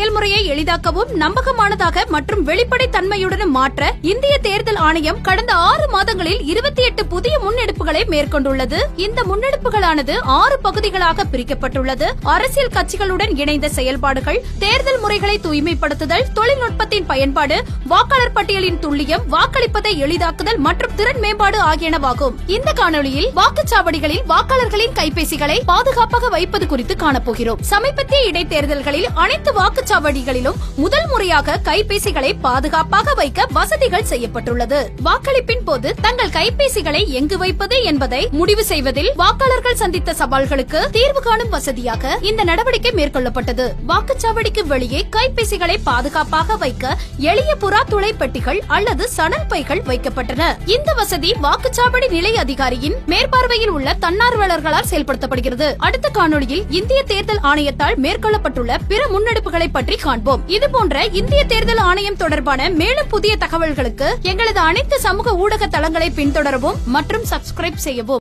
செயல்முறையை எளிதாக்கவும் நம்பகமானதாக மற்றும் வெளிப்படை தன்மையுடன் மாற்ற இந்திய தேர்தல் ஆணையம் கடந்த 6 மாதங்களில் 28 புதிய முன்னெடுப்புகளை மேற்கொண்டுள்ளது. இந்த முன்னெடுப்புகளானது 6 பகுதிகளாக பிரிக்கப்பட்டுள்ளது. அரசியல் கட்சிகளுடன் இணைந்த செயல்பாடுகள், தேர்தல் முறைகளை தூய்மைப்படுத்துதல், தொழில்நுட்பத்தின் பயன்பாடு, வாக்காளர் பட்டியலின் துல்லியம், வாக்களிப்பதை எளிதாக்குதல் மற்றும் திறன் மேம்பாடு ஆகியனவாகும். இந்த காணொலியில் வாக்குச்சாவடிகளில் வாக்காளர்களின் கைபேசிகளை பாதுகாப்பாக வைப்பது குறித்து காணப்போகிறோம். சமீபத்திய இடைத்தேர்தல்களில் அனைத்து வாக்குச்சாவடிகளிலும் முதல் முறையாக கைபேசிகளை பாதுகாப்பாக வைக்க வசதிகள் செய்யப்பட்டுள்ளது. வாக்களிப்பின் போது தங்கள் கைபேசிகளை எங்கு வைப்பது என்பதை முடிவு செய்வதில் வாக்காளர்கள் சந்தித்த சவால்களுக்கு தீர்வு காணும் வசதியாக இந்த நடவடிக்கை மேற்கொள்ளப்பட்டது. வாக்குச்சாவடிக்கு வெளியே கைபேசிகளை பாதுகாப்பாக வைக்க எளிய புறா துளை பெட்டிகள் அல்லது சணல் பைகள் வைக்கப்பட்டன. இந்த வசதி வாக்குச்சாவடி நிலைய அதிகாரியின் மேற்பார்வையில் உள்ள தன்னார்வலர்களால் செயல்படுத்தப்படுகிறது. அடுத்த காணொலியில் இந்திய தேர்தல் ஆணையத்தால் மேற்கொள்ளப்பட்டுள்ள பிற முன்னெடுப்புகளை பற்றி காண்போம். இதுபோன்ற இந்திய தேர்தல் ஆணையம் தொடர்பான மேலும் புதிய தகவல்களுக்கு எங்களது அனைத்து சமூக ஊடக தளங்களை பின்தொடரவும் மற்றும் சப்ஸ்கிரைப் செய்யவும்.